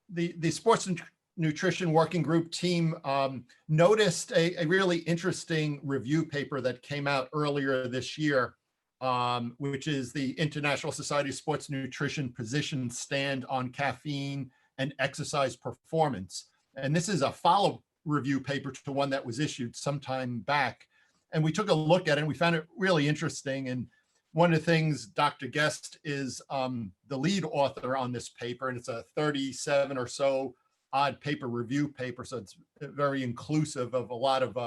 the sports nutrition working group team noticed a really interesting review paper that came out earlier this year, which is the International Society of Sports Nutrition Position Stand on Caffeine and Exercise Performance. And this is a follow review paper to one that was issued some time back. And we took a look at it and we found it really interesting. And one of the things, Dr. Guest is the lead author on this paper, and it's a 37 or so odd paper review paper. So it's very inclusive of a lot of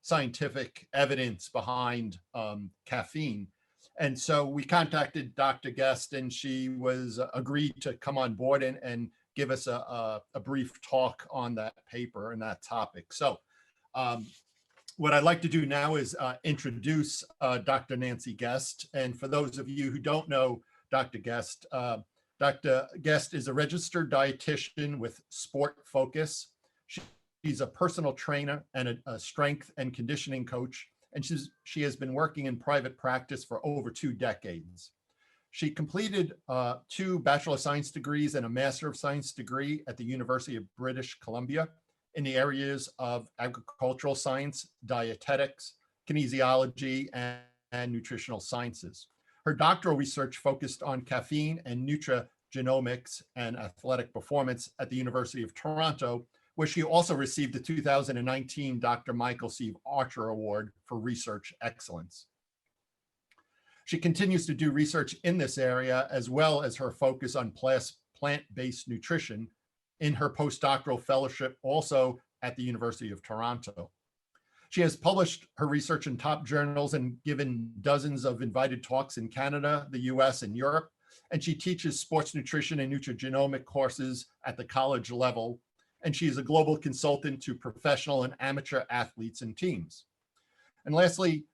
scientific evidence behind caffeine. And so we contacted Dr. Guest, and she was agreed to come on board and give us a brief talk on that paper and that topic. So what I'd like to do now is introduce Dr. Nanci Guest. And for those of you who don't know Dr. Guest, Dr. Guest is a registered dietitian with sport focus. She's a personal trainer and a strength and conditioning coach, and she has been working in private practice for over 2 decades. She completed 2 Bachelor of Science degrees and a Master of Science degree at the University of British Columbia in the areas of agricultural science, dietetics, kinesiology, and nutritional sciences. Her doctoral research focused on caffeine and nutrigenomics and athletic performance at the University of Toronto, where she also received the 2019 Dr. Michael C. Archer Award for Research Excellence. She continues to do research in this area, as well as her focus on plant-based nutrition in her postdoctoral fellowship, also at the University of Toronto. She has published her research in top journals and given dozens of invited talks in Canada, the US, and Europe. And she teaches sports nutrition and nutrigenomic courses at the college level. And she is a global consultant to professional and amateur athletes and teams. And lastly,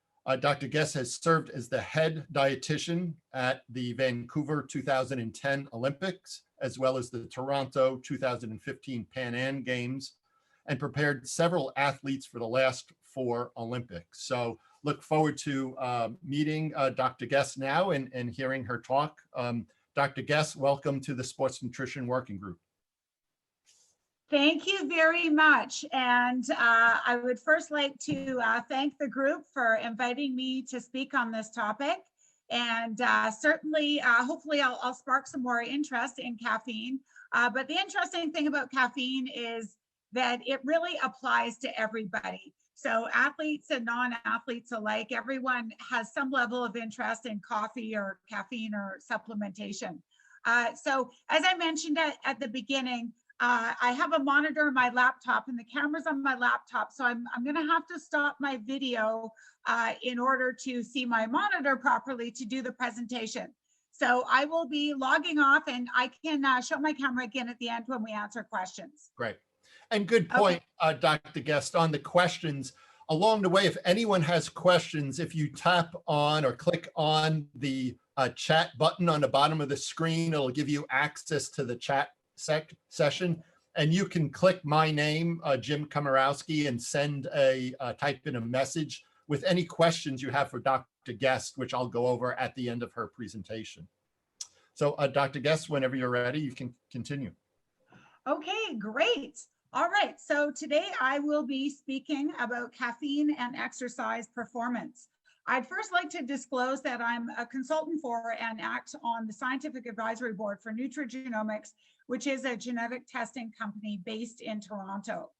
Dr. Guest has served as the head dietitian at the Vancouver 2010 Olympics, as well as the Toronto 2015 Pan Am Games, and prepared several athletes for the last 4 Olympics. So look forward to meeting Dr. Guest now and hearing her talk. Dr. Guest, welcome to the Sports Nutrition Working Group. Thank you very much. And I would first like to thank the group for inviting me to speak on this topic. And certainly, hopefully I'll spark some more interest in caffeine. But the interesting thing about caffeine is that it really applies to everybody. So athletes and non-athletes alike, everyone has some level of interest in coffee or caffeine or supplementation. So as I mentioned at the beginning, I have a monitor on my laptop and the camera's on my laptop. So I'm gonna have to stop my video in order to see my monitor properly to do the presentation. So I will be logging off and I can show my camera again at the end when we answer questions. Great. And good point, okay. Dr. Guest, on the questions. Along the way, if anyone has questions, if you tap on or click on the chat button on the bottom of the screen, it'll give you access to the chat session. And you can click my name, Jim Komorowski, and send type in a message with any questions you have for Dr. Guest, which I'll go over at the end of her presentation. So Dr. Guest, whenever you're ready, you can continue. Okay, great. All right, so today I will be speaking about caffeine and exercise performance. I'd first like to disclose that I'm a consultant for and act on the Scientific Advisory Board for Nutrigenomics, which is a genetic testing company based in Toronto.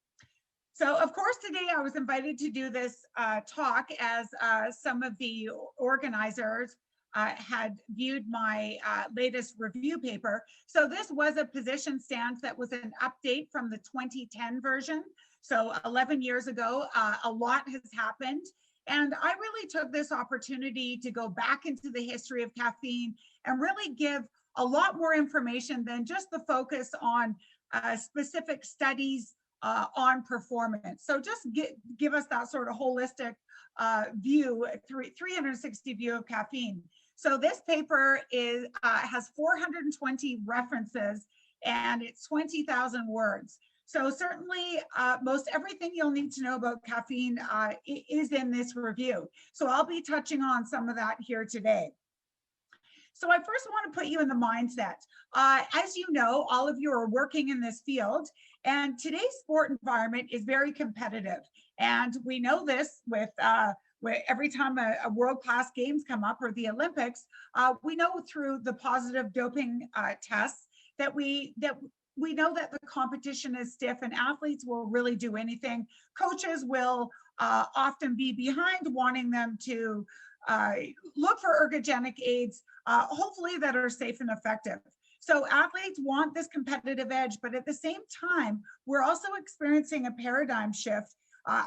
So of course, today I was invited to do this talk as some of the organizers had viewed my latest review paper. So this was a position stance that was an update from the 2010 version. So 11 years ago, a lot has happened. And I really took this opportunity to go back into the history of caffeine and really give a lot more information than just the focus on specific studies on performance. So just give us that sort of holistic view, 360 view of caffeine. So this paper has 420 references and it's 20,000 words. So certainly most everything you'll need to know about caffeine is in this review. So I'll be touching on some of that here today. So I first want to put you in the mindset. As you know, all of you are working in this field, and today's sport environment is very competitive. And we know this with every time a world-class games come up or the Olympics, we know through the positive doping tests that we know that the competition is stiff and athletes will really do anything. Coaches will often be behind, wanting them to look for ergogenic aids, hopefully that are safe and effective. So athletes want this competitive edge, but at the same time, we're also experiencing a paradigm shift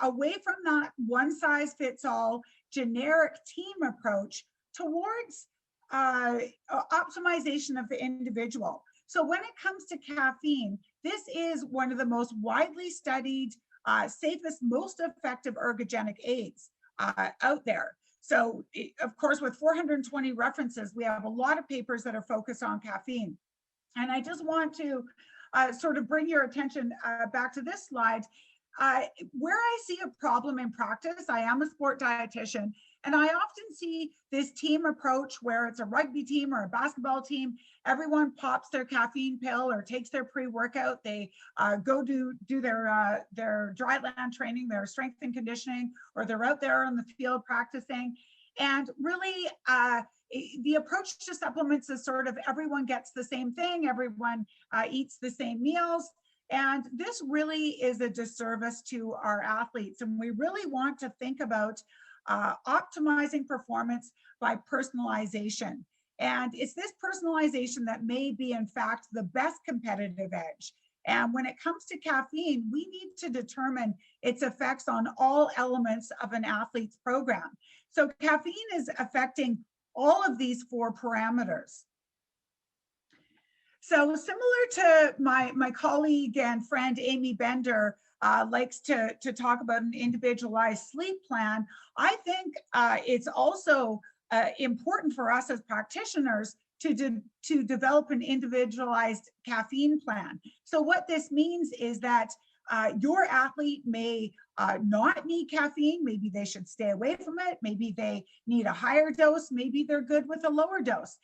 away from that one size fits all generic team approach towards optimization of the individual. So when it comes to caffeine, this is one of the most widely studied, safest, most effective ergogenic aids out there. So of course, with 420 references, we have a lot of papers that are focused on caffeine. And I just want to sort of bring your attention back to this slide. Where I see a problem in practice, I am a sport dietitian, and I often see this team approach where it's a rugby team or a basketball team. Everyone pops their caffeine pill or takes their pre-workout. They go do their dryland training, their strength and conditioning, or they're out there on the field practicing. And really, the approach to supplements is sort of everyone gets the same thing, everyone eats the same meals. And this really is a disservice to our athletes. And we really want to think about optimizing performance by personalization. And it's this personalization that may be, in fact, the best competitive edge. And when it comes to caffeine, we need to determine its effects on all elements of an athlete's program. So caffeine is affecting all of these 4 parameters. So similar to my colleague and friend, Amy Bender, likes to talk about an individualized sleep plan, I think it's also important for us as practitioners to develop an individualized caffeine plan. So what this means is that your athlete may not need caffeine. Maybe they should stay away from it. Maybe they need a higher dose. Maybe they're good with a lower dose.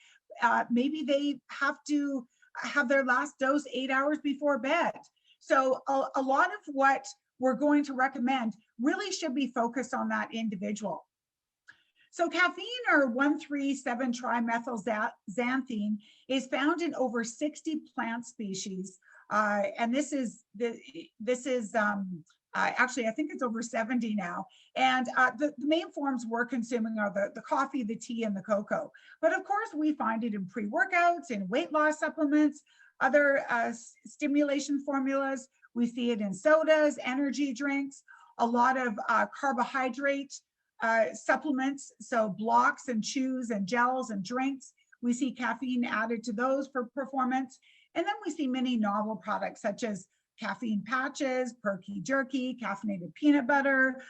Maybe they have to have their last dose 8 hours before bed. So a lot of what we're going to recommend really should be focused on that individual. So caffeine, or 1,3,7-trimethylxanthine, is found in over 60 plant species. And this is actually, I think it's over 70 now. And the main forms we're consuming are the coffee, the tea, and the cocoa. But of course, we find it in pre-workouts, in weight loss supplements, other stimulation formulas. We see it in sodas, energy drinks, a lot of carbohydrate supplements, so blocks and chews and gels and drinks. We see caffeine added to those for performance. And then we see many novel products such as caffeine patches, perky jerky, caffeinated peanut butter,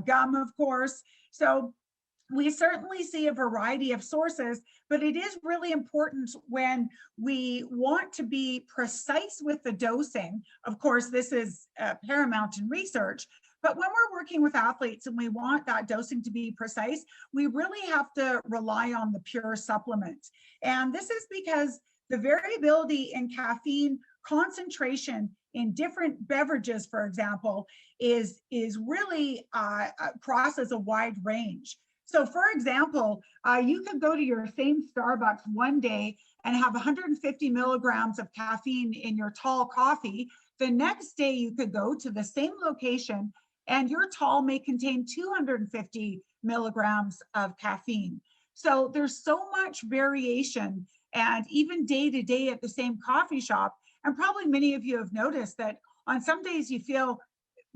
gum, of course. So we certainly see a variety of sources, but it is really important when we want to be precise with the dosing. Of course, this is paramount in research, but when we're working with athletes and we want that dosing to be precise, we really have to rely on the pure supplement. And this is because the variability in caffeine concentration in different beverages, for example, is really crosses a wide range. So for example, you could go to your same Starbucks one day and have 150 milligrams of caffeine in your tall coffee. The next day you could go to the same location and your tall may contain 250 milligrams of caffeine. So there's so much variation, and even day to day at the same coffee shop. And probably many of you have noticed that on some days you feel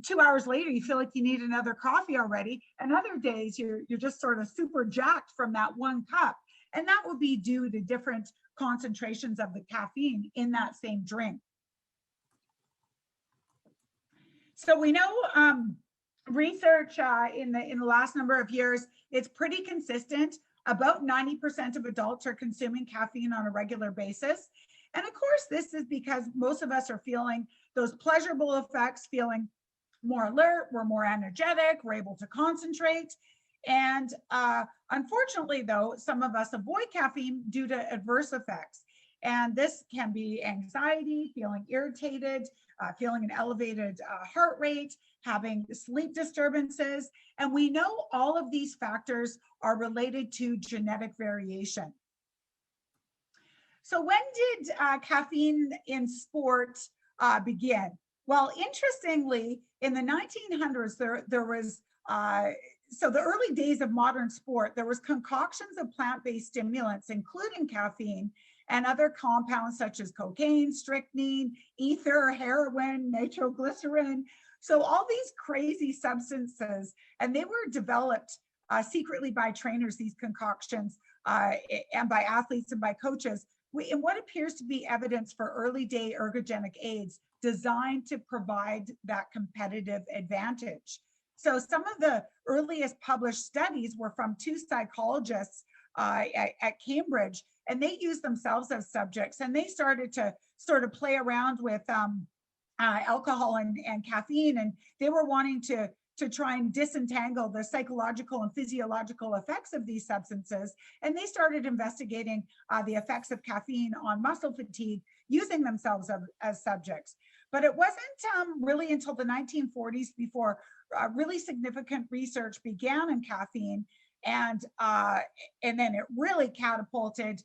2 hours later, you feel like you need another coffee already. And other days you're just sort of super jacked from that one cup. And that will be due to different concentrations of the caffeine in that same drink. So we know research in the last number of years, it's pretty consistent. About 90% of adults are consuming caffeine on a regular basis. And of course, this is because most of us are feeling those pleasurable effects, feeling more alert, we're more energetic, we're able to concentrate. And unfortunately, though, some of us avoid caffeine due to adverse effects. And this can be anxiety, feeling irritated, feeling an elevated heart rate, having sleep disturbances. And we know all of these factors are related to genetic variation. So when did caffeine in sport begin? Well, interestingly, in the 1900s, there was, so the early days of modern sport, there was concoctions of plant-based stimulants, including caffeine and other compounds such as cocaine, strychnine, ether, heroin, nitroglycerin. So all these crazy substances, and they were developed secretly by trainers, these concoctions, and by athletes and by coaches, in what appears to be evidence for early day ergogenic aids designed to provide that competitive advantage. So some of the earliest published studies were from two psychologists at Cambridge, and they used themselves as subjects, and they started to sort of play around with alcohol and caffeine, and they were wanting to try and disentangle the psychological and physiological effects of these substances. And they started investigating the effects of caffeine on muscle fatigue using themselves as subjects. But it wasn't really until the 1940s before really significant research began in caffeine. And then it really catapulted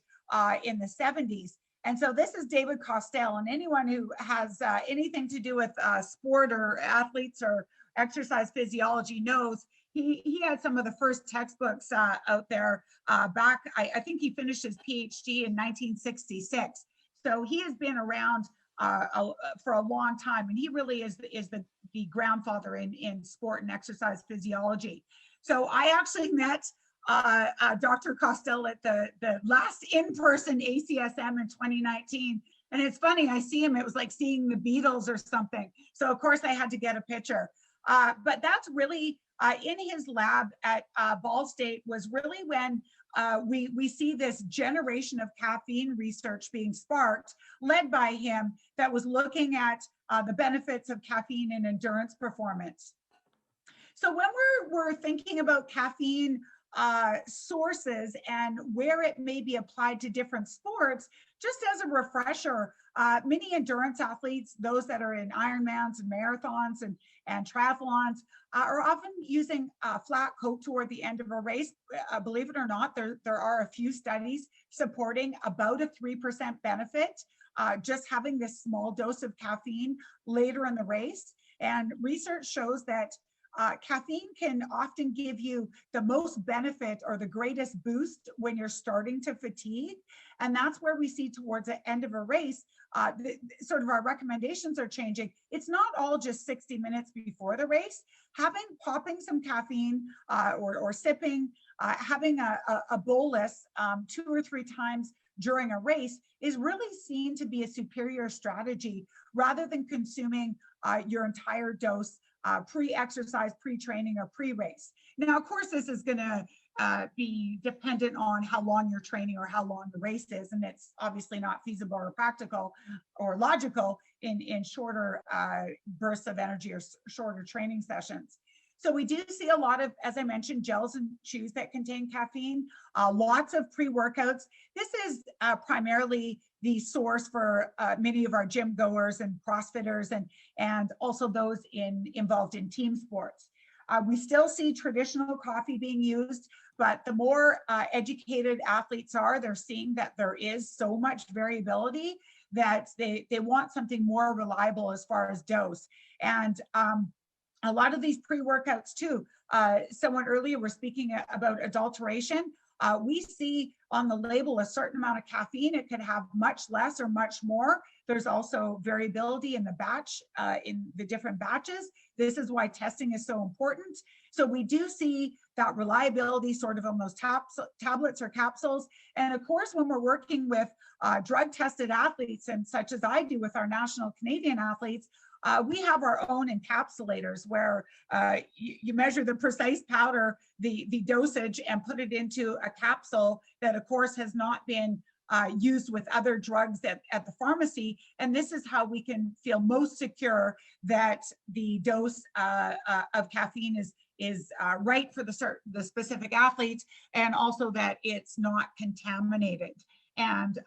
in the 70s. And so this is David Costell, and anyone who has anything to do with sport or athletes or exercise physiology knows he had some of the first textbooks out there back, I think he finished his PhD in 1966. So he has been around for a long time, and he really is the grandfather in sport and exercise physiology. So I actually met Dr. Costell at the last in-person ACSM in 2019. And it's funny, I see him, it was like seeing the Beatles or something. So of course I had to get a picture. But that's really in his lab at Ball State was really when we see this generation of caffeine research being sparked, led by him, that was looking at the benefits of caffeine in endurance performance. So when we're thinking about caffeine sources and where it may be applied to different sports, just as a refresher, many endurance athletes, those that are in Ironmans and marathons and triathlons, are often using flat coke toward the end of a race. Believe it or not, there are a few studies supporting about a 3% benefit, just having this small dose of caffeine later in the race. And research shows that caffeine can often give you the most benefit or the greatest boost when you're starting to fatigue. And that's where we see towards the end of a race, sort of our recommendations are changing. It's not all just 60 minutes before the race. Popping some caffeine or sipping, having a bolus 2 or 3 times during a race is really seen to be a superior strategy rather than consuming your entire dose pre-exercise, pre-training, or pre-race. Now, of course, this is going to be dependent on how long you're training or how long the race is, and it's obviously not feasible or practical or logical in shorter bursts of energy or shorter training sessions. So we do see a lot of, as I mentioned, gels and chews that contain caffeine, lots of pre-workouts. This is primarily the source for many of our gym goers and CrossFitters and also those involved in team sports. We still see traditional coffee being used, but the more educated athletes are, they're seeing that there is so much variability that they want something more reliable as far as dose. And a lot of these pre-workouts too, someone earlier was speaking about adulteration. We see on the label a certain amount of caffeine. It could have much less or much more. There's also variability in the batch, in the different batches. This is why testing is so important. So we do see that reliability sort of on those tablets or capsules. And of course, when we're working with drug tested athletes, and such as I do with our national Canadian athletes, we have our own encapsulators where you measure the precise powder, the dosage, and put it into a capsule that, of course, has not been used with other drugs at the pharmacy. And this is how we can feel most secure that the dose of caffeine is right for the specific athletes, and also that it's not contaminated. And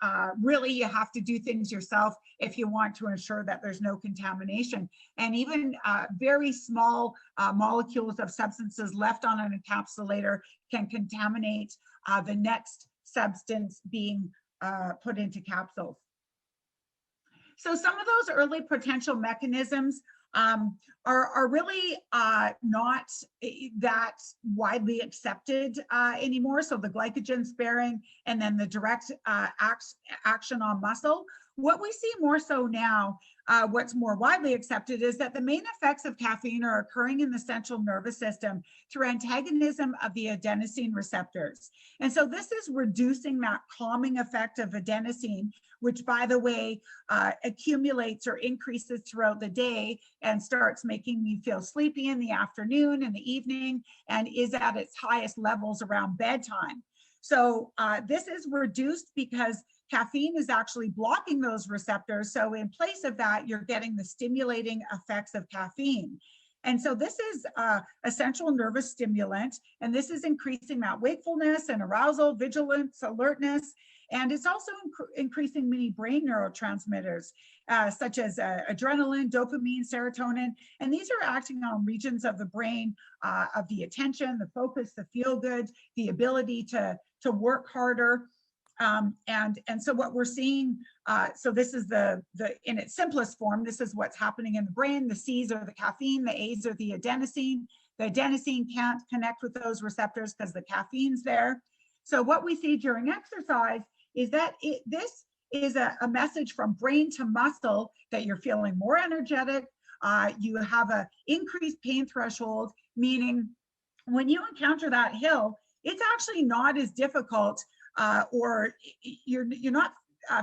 really, you have to do things yourself if you want to ensure that there's no contamination. And even very small molecules of substances left on an encapsulator can contaminate the next substance being put into capsules. So some of those early potential mechanisms are really not that widely accepted anymore. So the glycogen sparing and then the direct action on muscle. What we see more so now, what's more widely accepted, is that the main effects of caffeine are occurring in the central nervous system through antagonism of the adenosine receptors. And so this is reducing that calming effect of adenosine, which, by the way, accumulates or increases throughout the day and starts making you feel sleepy in the afternoon and the evening, and is at its highest levels around bedtime. So this is reduced because caffeine is actually blocking those receptors. So in place of that, you're getting the stimulating effects of caffeine. And so this is a central nervous stimulant, and this is increasing that wakefulness and arousal, vigilance, alertness, and it's also increasing many brain neurotransmitters, such as adrenaline, dopamine, serotonin, and these are acting on regions of the brain of the attention, the focus, the feel good, the ability to work harder. And so what we're seeing, so this is the in its simplest form, this is what's happening in the brain. The C's are the caffeine, the A's are the adenosine. The adenosine can't connect with those receptors because the caffeine's there. So what we see during exercise is that this is a message from brain to muscle that you're feeling more energetic. You have an increased pain threshold, meaning when you encounter that hill, it's actually not as difficult, or you're not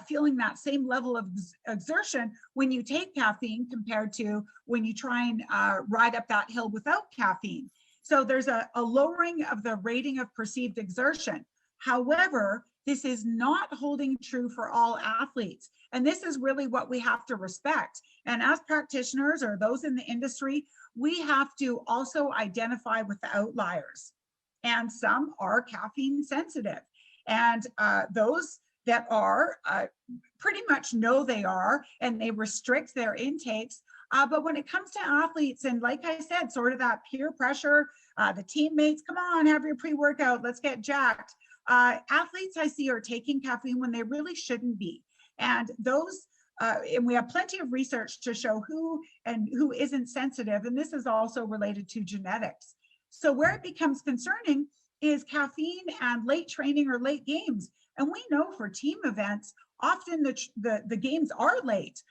feeling that same level of exertion when you take caffeine compared to when you try and ride up that hill without caffeine. So there's a lowering of the rating of perceived exertion. However, this is not holding true for all athletes. And this is really what we have to respect. And as practitioners or those in the industry, we have to also identify with the outliers. And some are caffeine sensitive. And those that are pretty much know they are, and they restrict their intakes. But when it comes to athletes, and like I said, sort of that peer pressure, the teammates, come on, have your pre-workout, let's get jacked. Athletes I see are taking caffeine when they really shouldn't be. And those, and we have plenty of research to show who and who isn't sensitive. And this is also related to genetics. So where it becomes concerning is caffeine and late training or late games. And we know for team events, often the games are late,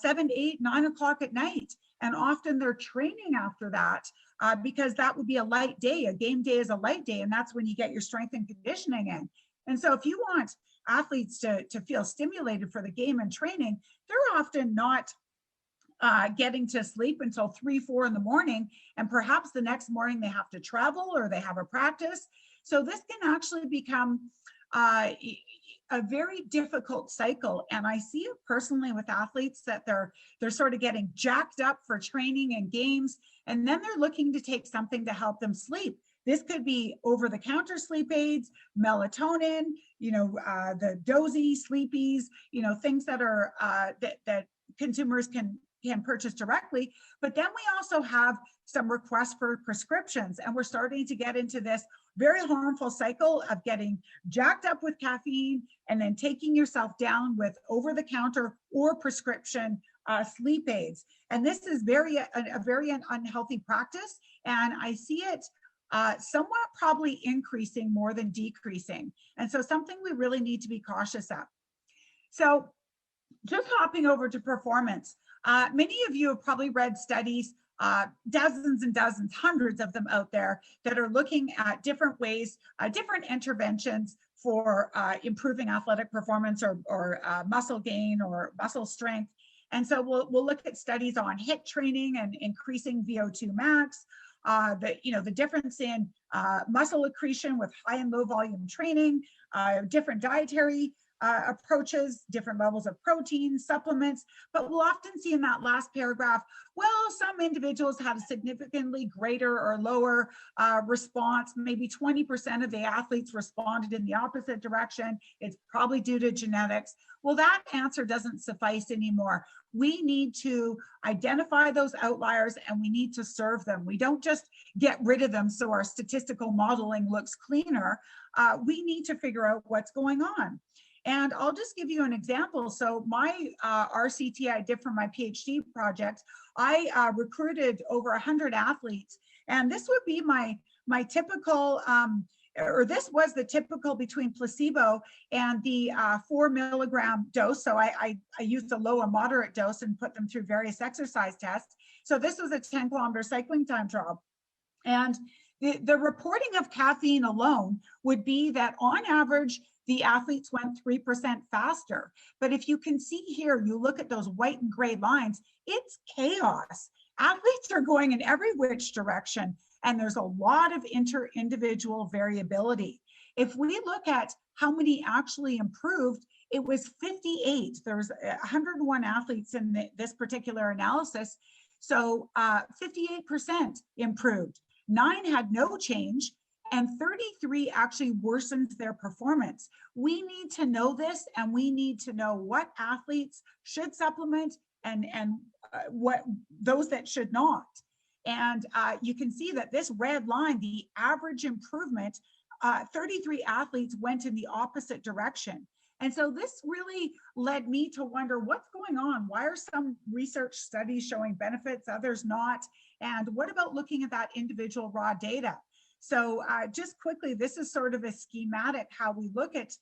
7, 8, 9 o'clock at night. And often they're training after that because that would be a light day. A game day is a light day, and that's when you get your strength and conditioning in. And so if you want athletes to feel stimulated for the game and training, they're often not getting to sleep until 3, 4 in the morning, and perhaps the next morning they have to travel or they have a practice. So this can actually become a very difficult cycle. And I see it personally with athletes that they're sort of getting jacked up for training and games, and then they're looking to take something to help them sleep. This could be over-the-counter sleep aids, melatonin, the dozy sleepies, things that are that consumers can purchase directly. But then we also have some requests for prescriptions, and we're starting to get into this very harmful cycle of getting jacked up with caffeine and then taking yourself down with over-the-counter or prescription sleep aids. And this is a very unhealthy practice, and I see it somewhat probably increasing more than decreasing. And so something we really need to be cautious of. So just hopping over to performance, many of you have probably read studies, dozens and dozens, hundreds of them out there that are looking at different ways, different interventions for improving athletic performance or muscle gain or muscle strength. And so we'll look at studies on HIIT training and increasing VO2 max, the difference in muscle accretion with high and low volume training, different dietary approaches, different levels of protein, supplements, but we'll often see in that last paragraph, well, some individuals had a significantly greater or lower response. Maybe 20% of the athletes responded in the opposite direction. It's probably due to genetics. Well, that answer doesn't suffice anymore. We need to identify those outliers and we need to serve them. We don't just get rid of them so our statistical modeling looks cleaner. We need to figure out what's going on. And I'll just give you an example. So my RCT I did for my PhD project, I recruited over 100 athletes, and this would be my typical, or this was the typical between placebo and the 4 milligram dose. So I used a low and moderate dose and put them through various exercise tests. So this was a 10-kilometer cycling time trial. And the reporting of caffeine alone would be that on average, the athletes went 3% faster. But if you can see here, you look at those white and gray lines, it's chaos. Athletes are going in every which direction, and there's a lot of inter-individual variability. If we look at how many actually improved, it was 58. There was 101 athletes in this particular analysis. So 58% improved. 9 had no change, and 33 actually worsened their performance. We need to know this, and we need to know what athletes should supplement and what those that should not. And you can see that this red line, the average improvement, 33 athletes went in the opposite direction. And so this really led me to wonder what's going on. Why are some research studies showing benefits, others not? And what about looking at that individual raw data? So just quickly, this is sort of a schematic how we look at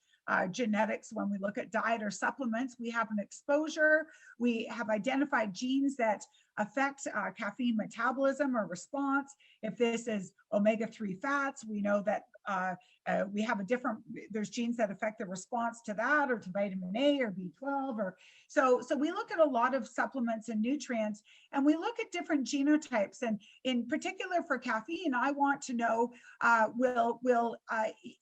genetics when we look at diet or supplements. We have an exposure. We have identified genes that affect caffeine metabolism or response. If this is omega-3 fats, we know that we have there's genes that affect the response to that, or to vitamin A or B12, or so we look at a lot of supplements and nutrients, and we look at different genotypes. And in particular for caffeine, I want to know, will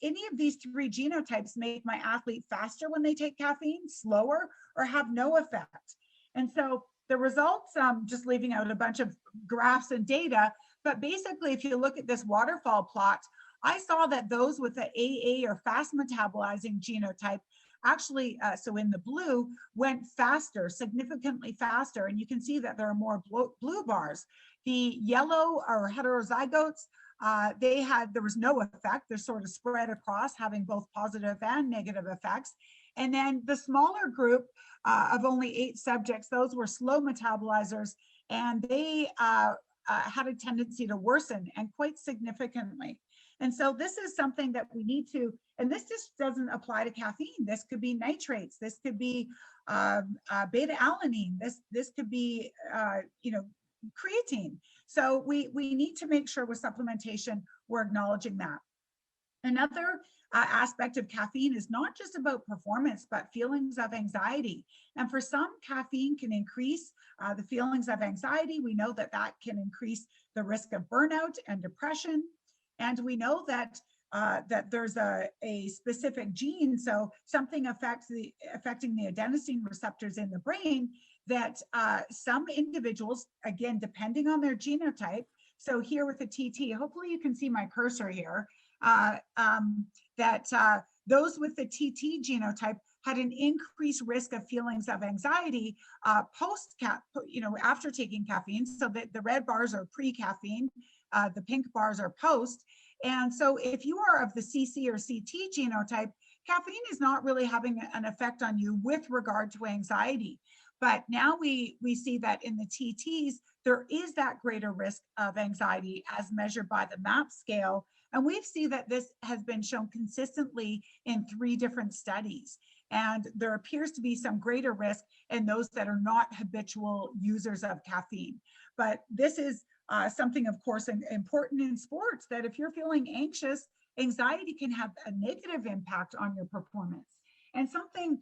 any of these 3 genotypes make my athlete faster when they take caffeine, slower, or have no effect? And so the results, just leaving out a bunch of graphs and data, but basically if you look at this waterfall plot, I saw that those with the AA or fast metabolizing genotype actually, so in the blue, went faster, significantly faster. And you can see that there are more blue bars. The yellow or heterozygotes, there was no effect. They're sort of spread across, having both positive and negative effects. And then the smaller group of only 8 subjects, those were slow metabolizers, and they had a tendency to worsen, and quite significantly. And so this is something that we need to, and this just doesn't apply to caffeine. This could be nitrates. This could be beta alanine. This could be, creatine. So we need to make sure with supplementation, we're acknowledging that. Another aspect of caffeine is not just about performance, but feelings of anxiety. And for some, caffeine can increase the feelings of anxiety. We know that that can increase the risk of burnout and depression. And we know that that there's a specific gene, so something affecting the adenosine receptors in the brain, that some individuals, again, depending on their genotype, so here with the TT, hopefully you can see my cursor here, those with the TT genotype had an increased risk of feelings of anxiety after taking caffeine. So that the red bars are pre-caffeine, the pink bars are post. And so if you are of the CC or CT genotype, caffeine is not really having an effect on you with regard to anxiety. But now we see that in the TTs, there is that greater risk of anxiety as measured by the MAP scale. And we see that this has been shown consistently in 3 different studies. And there appears to be some greater risk in those that are not habitual users of caffeine. But this is something, of course, important in sports, that if you're feeling anxious, anxiety can have a negative impact on your performance. And something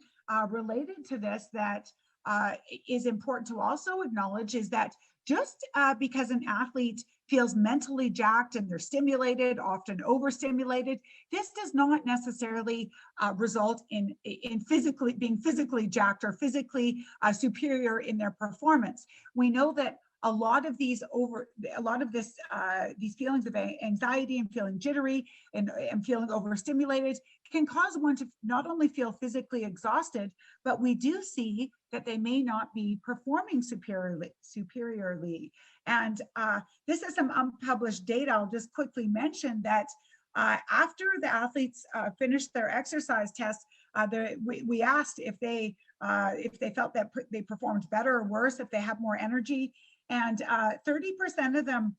related to this that is important to also acknowledge is that just because an athlete feels mentally jacked and they're stimulated, often overstimulated, this does not necessarily result in being physically jacked or physically superior in their performance. We know that a lot of these feelings of anxiety and feeling jittery and feeling overstimulated can cause one to not only feel physically exhausted, but we do see that they may not be performing superiorly. And this is some unpublished data. I'll just quickly mention that after the athletes finished their exercise test, we asked if they felt that they performed better or worse, if they have more energy, and 30% of them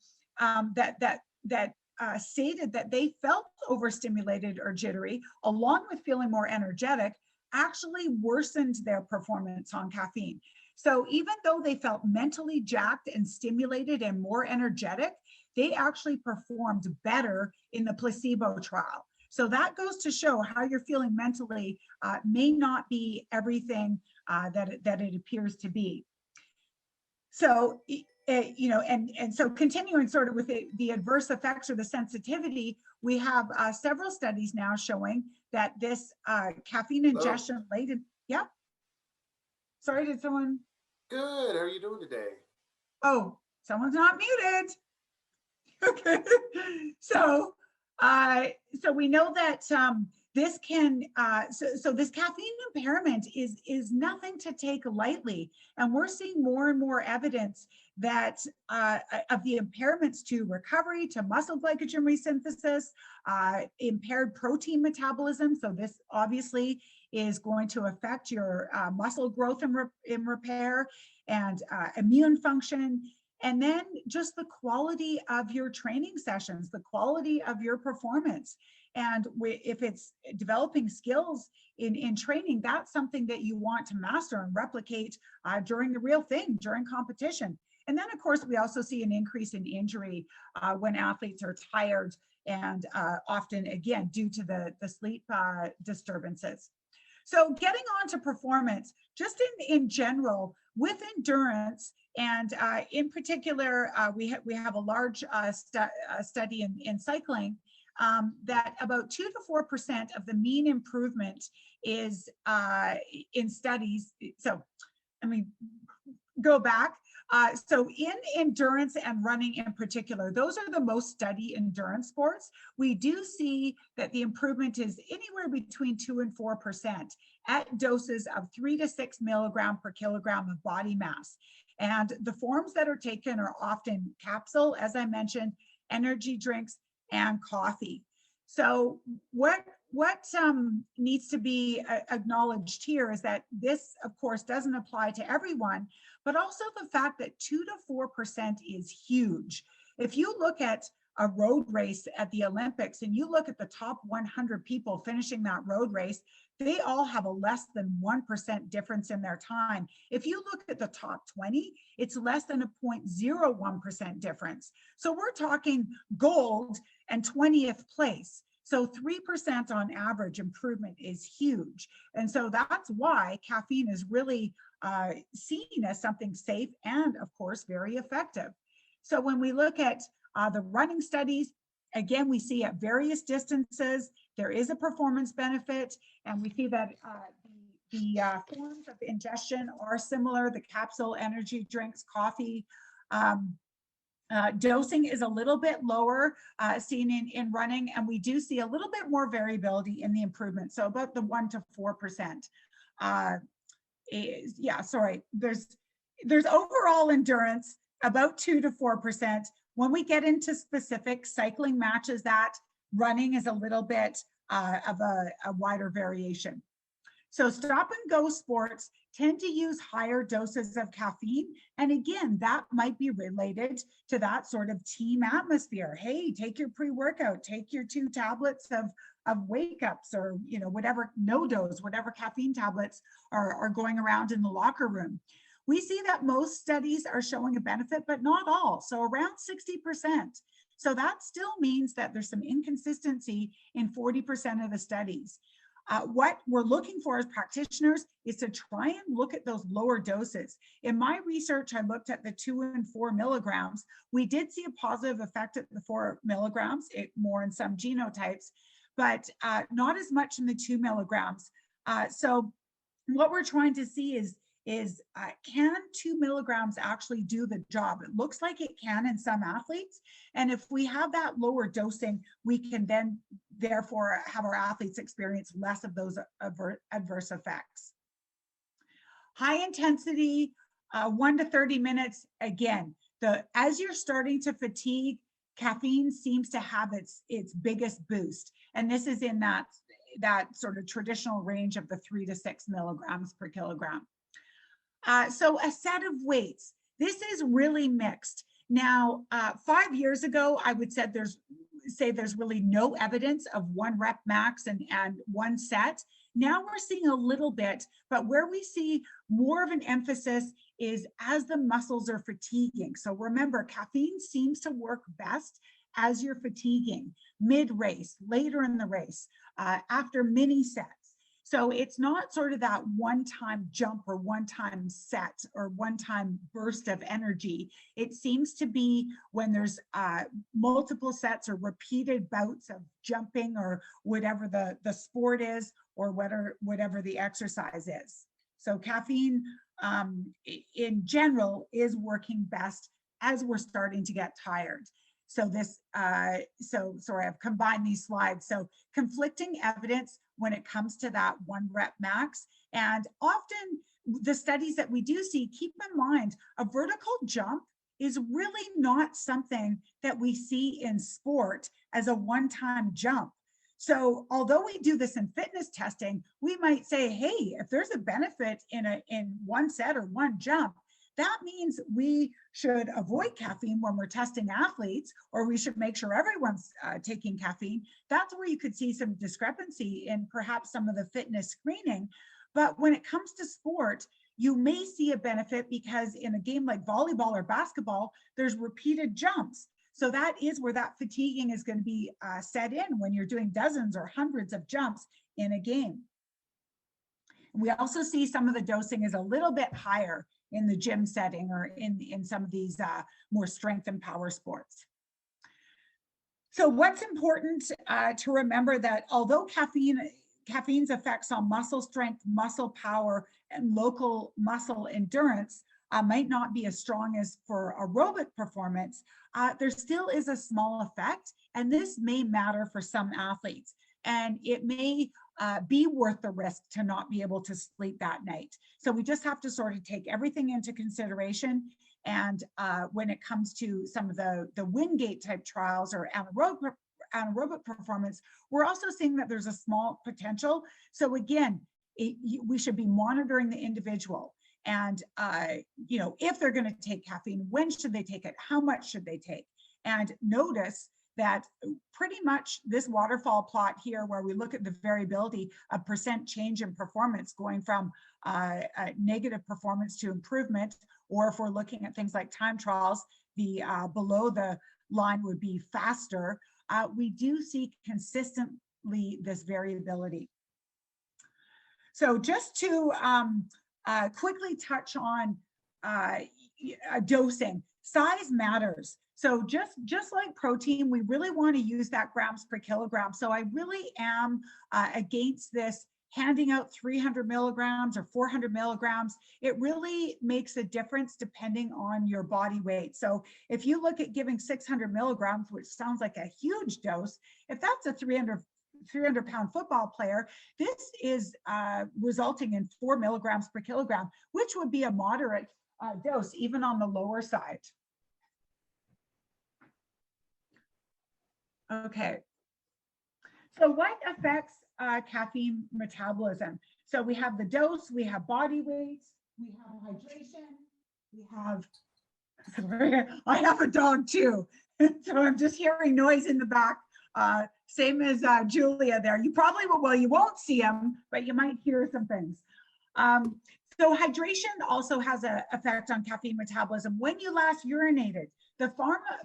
stated that they felt overstimulated or jittery, along with feeling more energetic, actually worsened their performance on caffeine. So even though they felt mentally jacked and stimulated and more energetic, they actually performed better in the placebo trial. So that goes to show how you're feeling mentally may not be everything that it appears to be. So, and so continuing sort of with the adverse effects or the sensitivity, we have several studies now showing that this caffeine ingestion late in, yeah. Sorry, did someone? Good, how are you doing today? Oh, someone's not muted. Okay, so we know that this can so this caffeine impairment is nothing to take lightly, and we're seeing more and more evidence that of the impairments to recovery, to muscle glycogen resynthesis, impaired protein metabolism. So this obviously is going to affect your muscle growth and repair, and immune function. And then just the quality of your training sessions, the quality of your performance. And if it's developing skills in training, that's something that you want to master and replicate during the real thing, during competition. And then, of course, we also see an increase in injury when athletes are tired, and often, again, due to the sleep disturbances. So getting on to performance, just in general, with endurance, and in particular, we have a large study in cycling that about 2 to 4% of the mean improvement is in studies. So, I mean, go back. So in endurance and running in particular, those are the most studied endurance sports. We do see that the improvement is anywhere between 2 and 4% at doses of 3 to 6 milligram per kilogram of body mass. And the forms that are taken are often capsule, as I mentioned, energy drinks, and coffee. So what needs to be acknowledged here is that this, of course, doesn't apply to everyone, but also the fact that 2 to 4% is huge. If you look at a road race at the Olympics and you look at the top 100 people finishing that road race, they all have a less than 1% difference in their time. If you look at the top 20, it's less than a 0.01% difference. So we're talking gold and 20th place. So 3% on average improvement is huge. And so that's why caffeine is really seen as something safe and, of course, very effective. So when we look at the running studies, again, we see at various distances, there is a performance benefit, and we see that the forms of ingestion are similar, the capsule, energy drinks, coffee. Dosing is a little bit lower seen in running, and we do see a little bit more variability in the improvement. So about the 1 to 4%. Yeah, sorry, there's overall endurance about 2 to 4%. When we get into specific, cycling matches that, running is a little bit of a wider variation. So stop and go sports tend to use higher doses of caffeine. And again, that might be related to that sort of team atmosphere. Hey, take your pre-workout, take your 2 tablets of wake ups, or whatever, no dose, whatever caffeine tablets are going around in the locker room. We see that most studies are showing a benefit, but not all. So around 60%. So that still means that there's some inconsistency in 40% of the studies. What we're looking for as practitioners is to try and look at those lower doses. In my research, I looked at the 2 and 4 milligrams. We did see a positive effect at the 4 milligrams, more in some genotypes, but not as much in the 2 milligrams. So what we're trying to see is can 2 milligrams actually do the job? It looks like it can in some athletes. And if we have that lower dosing, we can then therefore have our athletes experience less of those adverse effects. High intensity, 1 to 30 minutes. Again, as you're starting to fatigue, caffeine seems to have its biggest boost. And this is in that sort of traditional range of the 3 to 6 milligrams per kilogram. So a set of weights. This is really mixed. Now, 5 years ago, I would say there's really no evidence of 1 rep max and 1 set. Now we're seeing a little bit, but where we see more of an emphasis is as the muscles are fatiguing. So remember, caffeine seems to work best as you're fatiguing, mid-race, later in the race, after mini sets. So it's not sort of that one-time jump or one-time set or one-time burst of energy. It seems to be when there's multiple sets or repeated bouts of jumping or whatever the sport is or whatever the exercise is. So caffeine in general is working best as we're starting to get tired. So sorry, I've combined these slides. So conflicting evidence when it comes to that 1 rep max. And often the studies that we do see, keep in mind, a vertical jump is really not something that we see in sport as a one-time jump. So although we do this in fitness testing, we might say, hey, if there's a benefit in 1 set or 1 jump, that means we should avoid caffeine when we're testing athletes, or we should make sure everyone's taking caffeine. That's where you could see some discrepancy in perhaps some of the fitness screening. But when it comes to sport, you may see a benefit because in a game like volleyball or basketball, there's repeated jumps. So that is where that fatiguing is going to be set in when you're doing dozens or hundreds of jumps in a game. And we also see some of the dosing is a little bit higher in the gym setting or in some of these more strength and power sports. So what's important to remember that although caffeine's effects on muscle strength, muscle power, and local muscle endurance might not be as strong as for aerobic performance, there still is a small effect, and this may matter for some athletes. And it may be worth the risk to not be able to sleep that night. So we just have to sort of take everything into consideration. And when it comes to some of the Wingate type trials or anaerobic performance, we're also seeing that there's a small potential. So again, we should be monitoring the individual. And if they're going to take caffeine, when should they take it? How much should they take? And notice that pretty much this waterfall plot here, where we look at the variability of % change in performance going from negative performance to improvement, or if we're looking at things like time trials, the below the line would be faster. We do see consistently this variability. So just to quickly touch on dosing, size matters. So just like protein, we really want to use that grams per kilogram. So I really am against this handing out 300 milligrams or 400 milligrams. It really makes a difference depending on your body weight. So if you look at giving 600 milligrams, which sounds like a huge dose, if that's a 300-pound football player, this is resulting in 4 milligrams per kilogram, which would be a moderate dose, even on the lower side. Okay, so what affects caffeine metabolism? So we have the dose, we have body weight, we have hydration, we have, I have a dog too, so I'm just hearing noise in the back. Same as Julia there. You probably will, well, you won't see them, but you might hear some things. So hydration also has an effect on caffeine metabolism. When you last urinated, the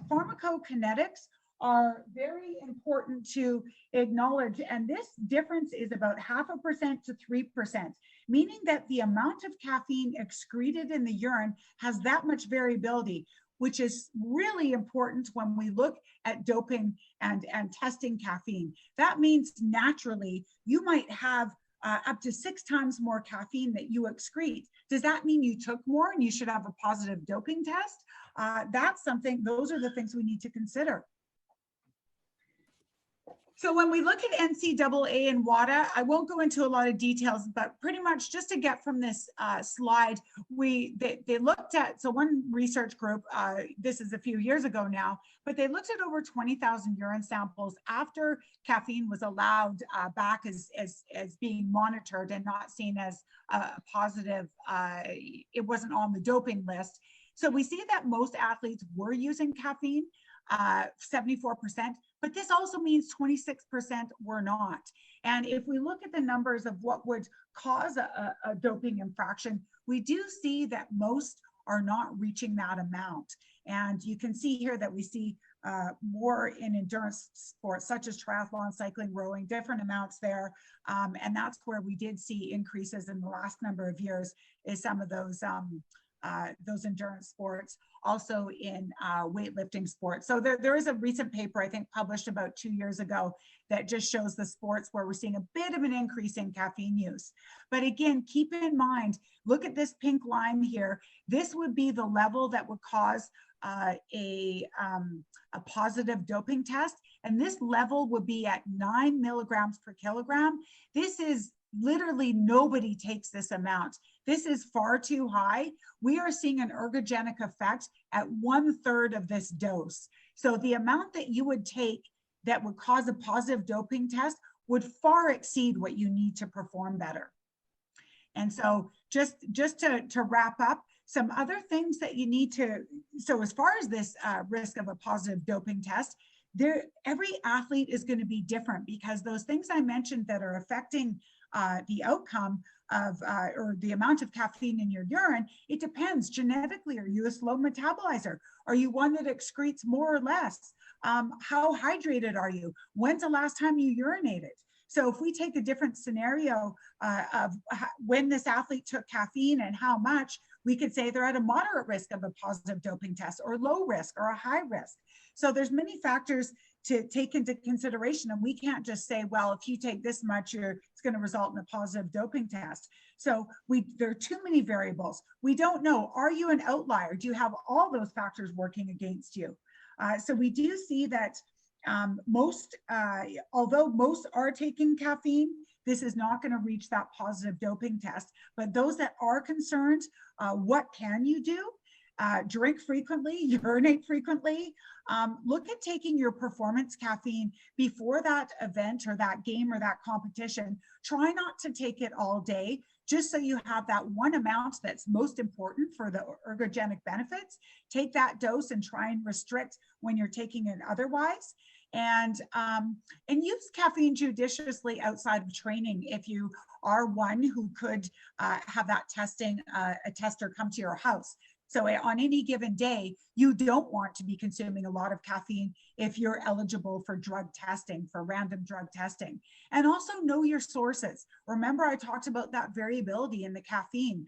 pharmacokinetics are very important to acknowledge. And this difference is about 0.5% to 3%, meaning that the amount of caffeine excreted in the urine has that much variability, which is really important when we look at doping and testing caffeine. That means naturally you might have up to 6 times more caffeine that you excrete. Does that mean you took more and you should have a positive doping test? That's something, those are the things we need to consider. So when we look at NCAA and WADA, I won't go into a lot of details, but pretty much just to get from this slide, they looked at, so one research group, this is a few years ago now, but they looked at over 20,000 urine samples after caffeine was allowed back as being monitored and not seen as a positive, it wasn't on the doping list. So we see that most athletes were using caffeine, 74%, but this also means 26% were not. And if we look at the numbers of what would cause a doping infraction, we do see that most are not reaching that amount. And you can see here that we see more in endurance sports such as triathlon, cycling, rowing, different amounts there. And that's where we did see increases in the last number of years is some of those endurance sports, also in weightlifting sports. So there is a recent paper, I think published about 2 years ago, that just shows the sports where we're seeing a bit of an increase in caffeine use. But again, keep in mind, look at this pink line here. This would be the level that would cause a positive doping test. And this level would be at 9 milligrams per kilogram. This is literally nobody takes this amount. This is far too high. We are seeing an ergogenic effect at 1/3 of this dose. So the amount that you would take that would cause a positive doping test would far exceed what you need to perform better. And so just to wrap up, some other things that you need to, so as far as this risk of a positive doping test, every athlete is going to be different, because those things I mentioned that are affecting the outcome of or the amount of caffeine in your urine, it depends. Genetically, are you a slow metabolizer? Are you one that excretes more or less? How hydrated are you? When's the last time you urinated? So if we take a different scenario of when this athlete took caffeine and how much, we could say they're at a moderate risk of a positive doping test, or low risk, or a high risk. So there's many factors to take into consideration, and we can't just say, well, if you take this much, it's going to result in a positive doping test. So there are too many variables. We don't know, are you an outlier? Do you have all those factors working against you? So we do see that although most are taking caffeine, this is not going to reach that positive doping test. But those that are concerned, what can you do? Drink frequently, urinate frequently. Look at taking your performance caffeine before that event or that game or that competition. Try not to take it all day, just so you have that one amount that's most important for the ergogenic benefits. Take that dose and try and restrict when you're taking it otherwise. And use caffeine judiciously outside of training if you are one who could have that a tester come to your house. So on any given day, you don't want to be consuming a lot of caffeine if you're eligible for drug testing, for random drug testing. And also know your sources. Remember, I talked about that variability in the caffeine.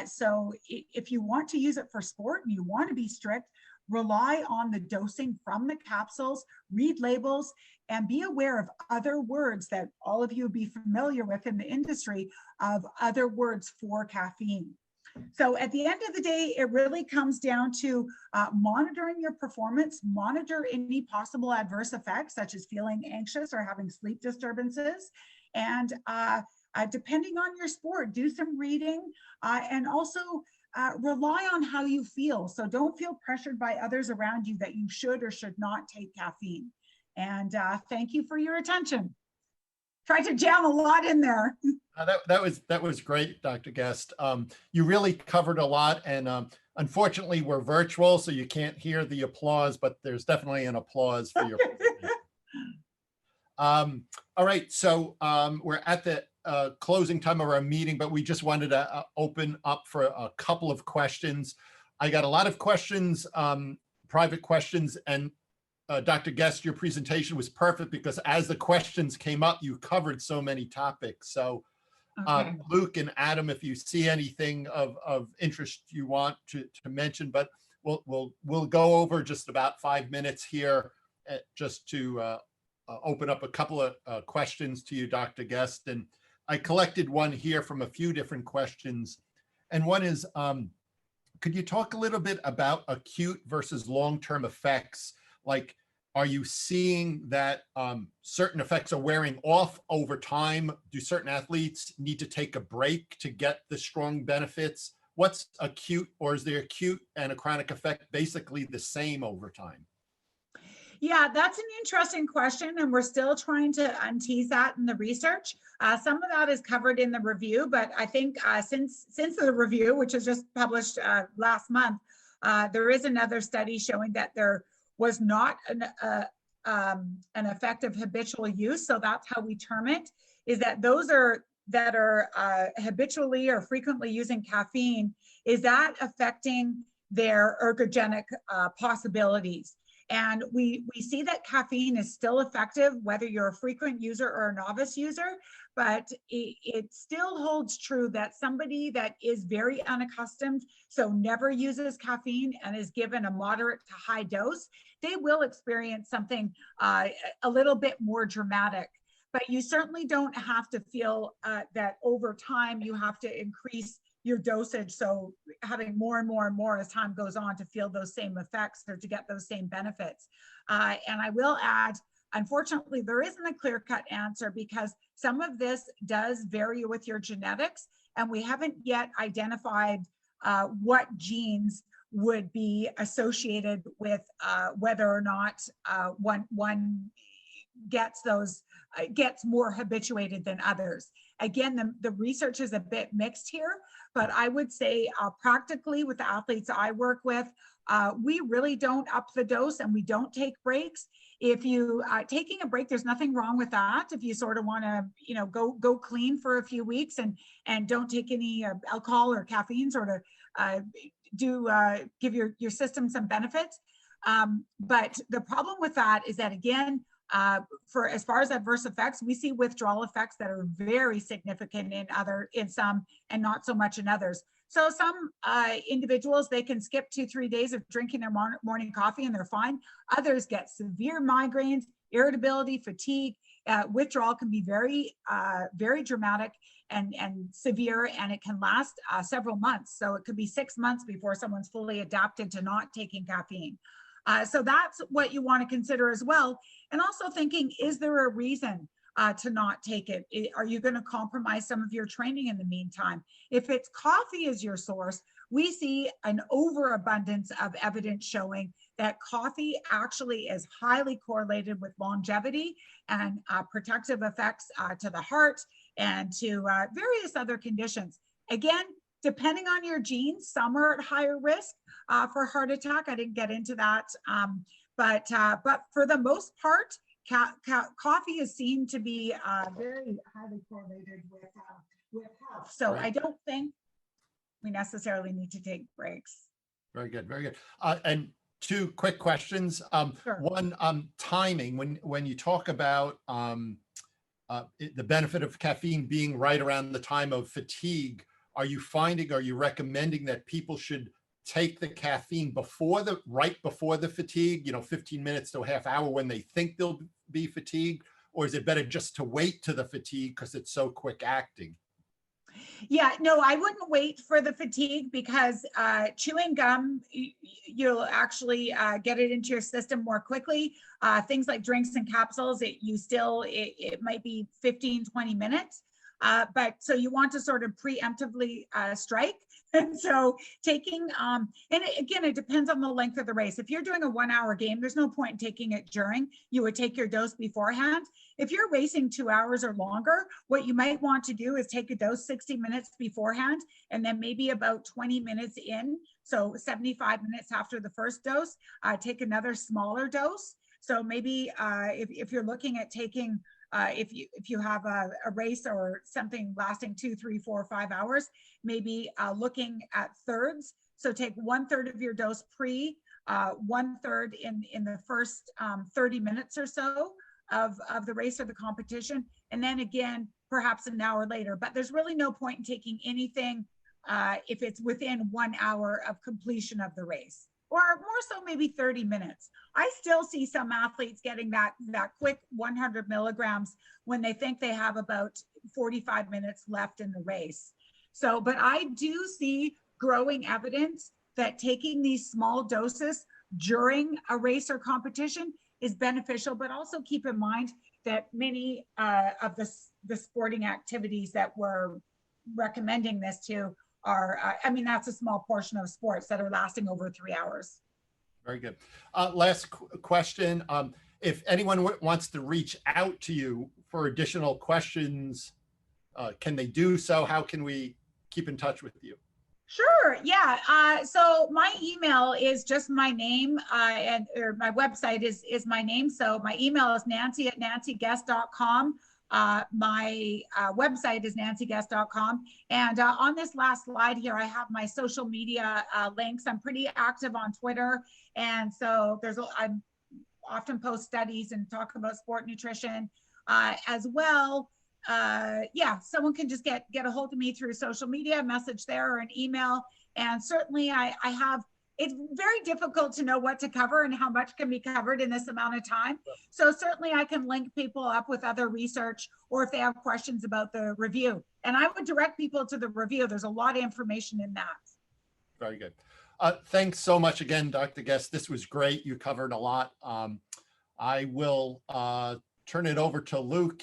So if you want to use it for sport and you want to be strict, rely on the dosing from the capsules, read labels, and be aware of other words that all of you would be familiar with in the industry, of other words for caffeine. So at the end of the day, it really comes down to monitoring your performance, monitor any possible adverse effects, such as feeling anxious or having sleep disturbances. And depending on your sport, do some reading, and also rely on how you feel. So don't feel pressured by others around you that you should or should not take caffeine. And thank you for your attention. Tried to jam a lot in there. That was great, Dr. Guest. You really covered a lot, and unfortunately we're virtual, so you can't hear the applause, but there's definitely an applause for your all right, so we're at the closing time of our meeting, but we just wanted to open up for a couple of questions. I got a lot of questions, private questions, and Dr. Guest, your presentation was perfect because as the questions came up, you covered so many topics. So Okay. Luke and Adam, if you see anything of interest you want to mention, but we'll go over just about 5 minutes here just to open up a couple of questions to you, Dr. Guest. And I collected one here from a few different questions. And one is, could you talk a little bit about acute versus long-term effects? Like, are you seeing that certain effects are wearing off over time? Do certain athletes need to take a break to get the strong benefits? What's acute, or is the acute and a chronic effect basically the same over time? Yeah, that's an interesting question, and we're still trying to untease that in the research. Some of that is covered in the review, but I think since the review, which was just published last month, there is another study showing that there was not an effect of habitual use. So that's how we term it, is that those that are habitually or frequently using caffeine, is that affecting their ergogenic possibilities? And we see that caffeine is still effective, whether you're a frequent user or a novice user, but it still holds true that somebody that is very unaccustomed, so never uses caffeine and is given a moderate to high dose, they will experience something a little bit more dramatic. But you certainly don't have to feel that over time you have to increase your dosage, so having more and more and more as time goes on to feel those same effects or to get those same benefits. And I will add, unfortunately, there isn't a clear-cut answer because some of this does vary with your genetics, and we haven't yet identified what genes would be associated with whether or not one gets more habituated than others. Again, the research is a bit mixed here, but I would say practically with the athletes I work with, we really don't up the dose and we don't take breaks. If you taking a break, there's nothing wrong with that. If you sort of want to, go clean for a few weeks and don't take any alcohol or caffeine, sort of give your system some benefits. But the problem with that is that, again, for as far as adverse effects, we see withdrawal effects that are very significant in some and not so much in others. So some individuals, they can skip 2-3 days of drinking their morning coffee and they're fine. Others get severe migraines, irritability, fatigue. Withdrawal can be very, very dramatic and severe, and it can last several months. So it could be 6 months before someone's fully adapted to not taking caffeine. So that's what you want to consider as well. And also thinking, is there a reason to not take it? Are you going to compromise some of your training in the meantime? If it's coffee is your source, we see an overabundance of evidence showing that coffee actually is highly correlated with longevity and protective effects to the heart and to various other conditions. Again, depending on your genes, some are at higher risk for heart attack. I didn't get into that. But for the most part, coffee is seen to be very highly correlated with health. So Right. I don't think we necessarily need to take breaks. Very good, very good. And two quick questions. Sure. One, timing. When you talk about the benefit of caffeine being right around the time of fatigue, are you recommending that people should take the caffeine right before the fatigue, 15 minutes to a half hour when they think they'll be fatigued? Or is it better just to wait to the fatigue because it's so quick acting? Yeah, no, I wouldn't wait for the fatigue because chewing gum, you'll actually get it into your system more quickly. Things like drinks and capsules, it might be 15-20 minutes. But so you want to sort of preemptively strike. And so taking, and again, it depends on the length of the race. If you're doing a 1-hour game, there's no point in taking it during. You would take your dose beforehand. If you're racing 2 hours or longer, what you might want to do is take a dose 60 minutes beforehand, and then maybe about 20 minutes in, so 75 minutes after the first dose, take another smaller dose. So maybe if you're looking at taking, if you have a race or something lasting 2, 3, 4, 5 hours, maybe looking at thirds. So take 1/3 of your dose pre 1/3 in the first 30 minutes or so of the race or the competition, and then again, perhaps an hour later. But there's really no point in taking anything if it's within 1 hour of completion of the race, or more so maybe 30 minutes. I still see some athletes getting that quick 100 milligrams when they think they have about 45 minutes left in the race. So, but I do see growing evidence that taking these small doses during a race or competition is beneficial, but also keep in mind that many of the sporting activities that we're recommending this to are, I mean, that's a small portion of sports that are lasting over 3 hours. Very good. Last question. If anyone wants to reach out to you for additional questions, can they do so? How can we keep in touch with you? Sure. Yeah. So my email is just my name, or my website is my name. So my email is nanci@nanciguest.com. My website is nanciguest.com. And on this last slide here, I have my social media links. I'm pretty active on Twitter. And so I often post studies and talk about sport nutrition as well. Yeah, someone can just get a hold of me through social media, message there, or an email. And certainly I have, it's very difficult to know what to cover and how much can be covered in this amount of time. So certainly I can link people up with other research, or if they have questions about the review. And I would direct people to the review. There's a lot of information in that. Very good. Thanks so much again, Dr. Guest. This was great. You covered a lot. I will turn it over to Luke